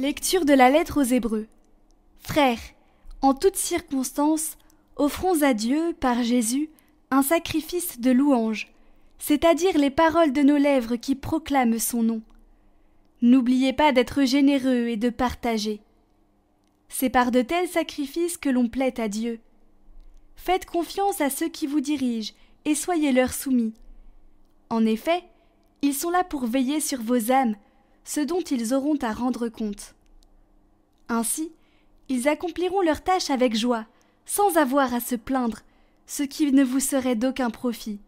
Lecture de la lettre aux Hébreux. Frères, en toutes circonstances, offrons à Dieu, par Jésus, un sacrifice de louange, c'est-à-dire les paroles de nos lèvres qui proclament son nom. N'oubliez pas d'être généreux et de partager. C'est par de tels sacrifices que l'on plaît à Dieu. Faites confiance à ceux qui vous dirigent et soyez leur soumis. En effet, ils sont là pour veiller sur vos âmes, ce dont ils auront à rendre compte. Ainsi, ils accompliront leur tâche avec joie, sans avoir à se plaindre, ce qui ne vous serait d'aucun profit.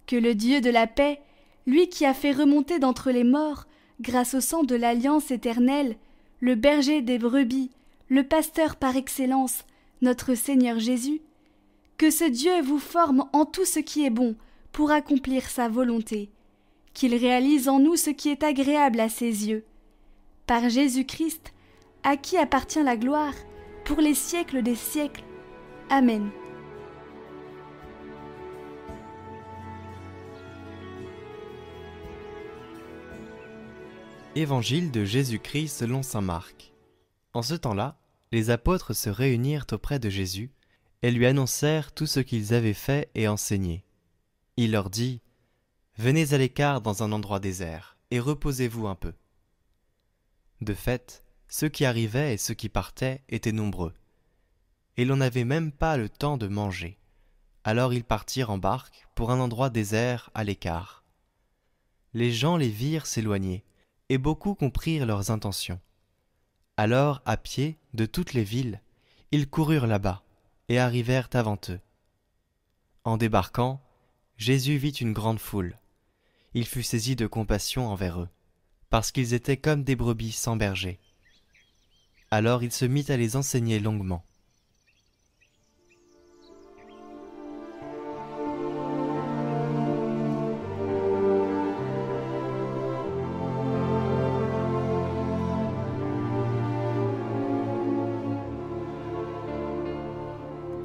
Que le Dieu de la paix, lui qui a fait remonter d'entre les morts, grâce au sang de l'alliance éternelle, le berger des brebis, le pasteur par excellence, notre Seigneur Jésus, que ce Dieu vous forme en tout ce qui est bon pour accomplir sa volonté, qu'il réalise en nous ce qui est agréable à ses yeux. Par Jésus-Christ, à qui appartient la gloire, pour les siècles des siècles. Amen. Évangile de Jésus-Christ selon saint Marc. En ce temps-là, les apôtres se réunirent auprès de Jésus et lui annoncèrent tout ce qu'ils avaient fait et enseigné. Il leur dit : « Venez à l'écart dans un endroit désert et reposez-vous un peu. » De fait, ceux qui arrivaient et ceux qui partaient étaient nombreux, et l'on n'avait même pas le temps de manger. Alors ils partirent en barque pour un endroit désert à l'écart. Les gens les virent s'éloigner, et beaucoup comprirent leurs intentions. Alors, à pied, de toutes les villes, ils coururent là-bas, et arrivèrent avant eux. En débarquant, Jésus vit une grande foule. Il fut saisi de compassion envers eux, parce qu'ils étaient comme des brebis sans berger. Alors il se mit à les enseigner longuement.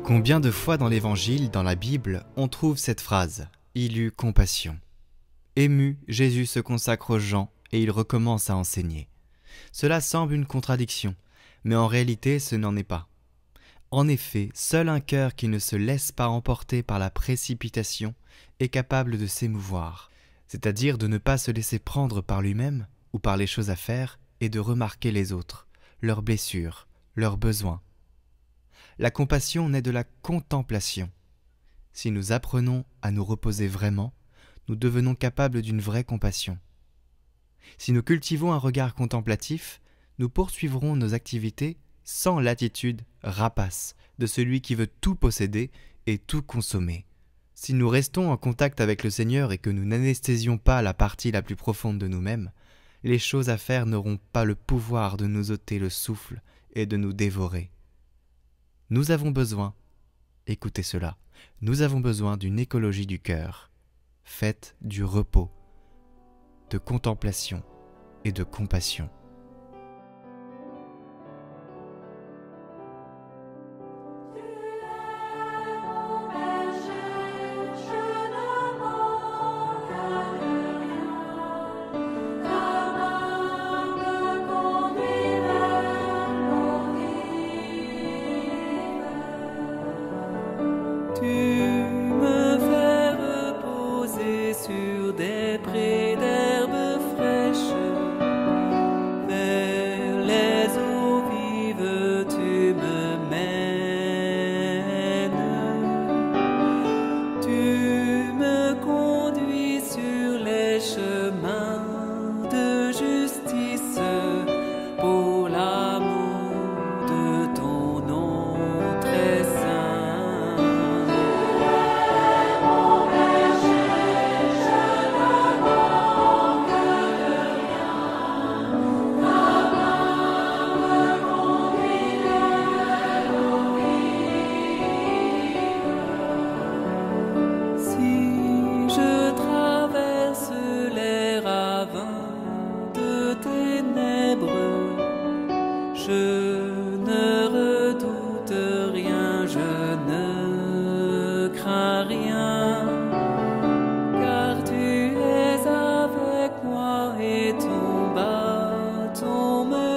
Combien de fois dans l'Évangile, dans la Bible, on trouve cette phrase « Il eut compassion ». Ému, Jésus se consacre aux gens et il recommence à enseigner. Cela semble une contradiction, mais en réalité ce n'en est pas. En effet, seul un cœur qui ne se laisse pas emporter par la précipitation est capable de s'émouvoir, c'est-à-dire de ne pas se laisser prendre par lui-même ou par les choses à faire et de remarquer les autres, leurs blessures, leurs besoins. La compassion naît de la contemplation. Si nous apprenons à nous reposer vraiment, nous devenons capables d'une vraie compassion. Si nous cultivons un regard contemplatif, nous poursuivrons nos activités sans l'attitude rapace de celui qui veut tout posséder et tout consommer. Si nous restons en contact avec le Seigneur et que nous n'anesthésions pas la partie la plus profonde de nous-mêmes, les choses à faire n'auront pas le pouvoir de nous ôter le souffle et de nous dévorer. Nous avons besoin, écoutez cela, nous avons besoin d'une écologie du cœur, faite du repos, de contemplation et de compassion. Tu me fais reposer sur des prés d'herbes fraîches, vers les eaux vives tu me mènes. Tu me conduis sur les chemins de justice pour l'amour de ton nom très saint. Si je traverse les ravins de ténèbres, je ne redoute rien, je ne crains rien, car tu es avec moi et ton bâton me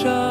child.